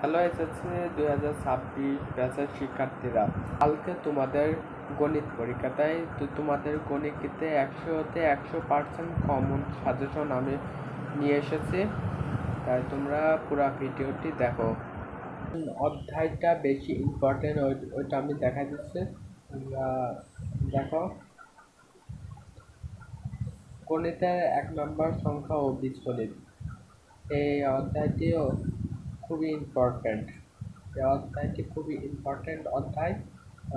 Hello SSC 2026 ব্যাচের শিক্ষার্থীরা, কালকে তোমাদের গণিত পরীক্ষা, তাই তো তোমাদের গণিতে 100তে 100% কমন সাজেশন আমি নিয়ে এসেছি। তাই তোমরা পুরো ভিডিওটি দেখো। অধ্যায়টা বেশি ইম্পর্টেন্ট, ওইটা আমি দেখাই দিচ্ছি। তোমরা দেখো, গণিতের 1 নম্বর সংখ্যা ও বীজগণিত, এই অধ্যায়টিও খুবই ইম্পর্ট্যান্ট। এই অধ্যায়টি খুবই ইম্পর্ট্যান্ট অধ্যায়।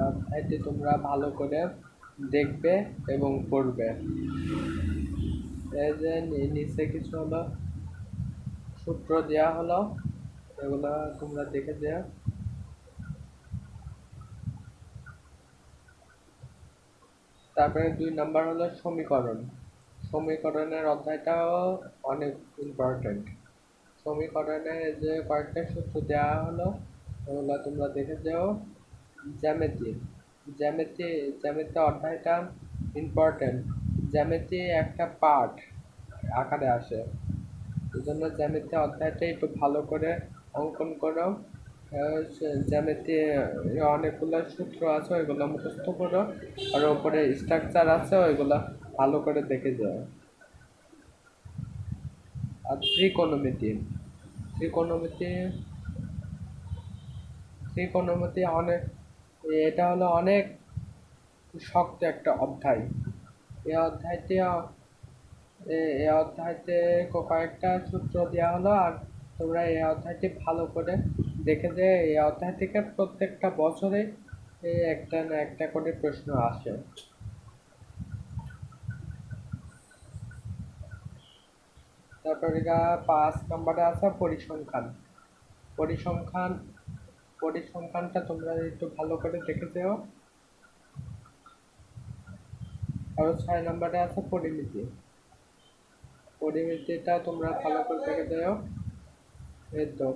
অধ্যায়টি তোমরা ভালো করে দেখবে এবং পড়বে। এই যে নিচে কিছু হলো সূত্র দেওয়া হলো, এগুলো তোমরা দেখে দেও। তারপরে 2 নাম্বার হলো সমীকরণ। সমীকরণের অধ্যায়টাও অনেক ইম্পর্ট্যান্ট। সমীকরণের যে কয়েকটা সূত্র দেওয়া হলো ওগুলো তোমরা দেখে যাও। জ্যামিতি জ্যামিতি জ্যামিতি অধ্যায়টা ইম্পর্ট্যান্ট। জ্যামিতি একটা পার্ট আকারে আসে, এই জন্য জ্যামিতি অধ্যায়টা একটু ভালো করে অঙ্কন করো। জ্যামিতি অনেকগুলো সূত্র আছে, ওইগুলো মুখস্থ করো, আর ওপরে স্ট্রাকচার আছে ওইগুলো ভালো করে দেখে যাও। আর ত্রিকোণমিতি ত্রিকোণমিতি ত্রিকোণমিতি অনেক, এটা হলো অনেক শক্ত একটা অধ্যায়। এই অধ্যায়টি এই অধ্যায়তে কয়েকটা সূত্র দেওয়া হলো, আর তোমরা এই অধ্যায়টি ভালো করে দেখে যে এই অধ্যায় থেকে প্রত্যেকটা বছরে একটা না একটা করে প্রশ্ন আসে। তারপরে 5 নম্বরে আছে পরিসংখ্যান। পরিসংখ্যান পরিসংখ্যানটা তোমরা একটু ভালো করে দেখে যেও। আর 6 নম্বরে আছে পরিমিতি। পরিমিতিটা তোমরা ভালো করে দেখে যেও। এই তো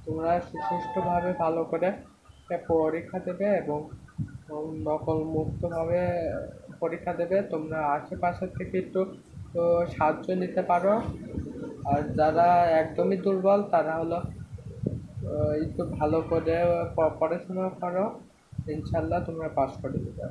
তোমরা সুষ্ঠুভাবে ভালো করে পরীক্ষা দেবে এবং নকল মুক্তভাবে পরীক্ষা দেবে। তোমরা আশেপাশে থেকে একটু সাহায্য নিতে পারো, আর যারা একদমই দুর্বল তারা হলো একটু ভালো করে পড়াশোনা করো, ইনশাল্লাহ তোমরা পাস করে দেবে।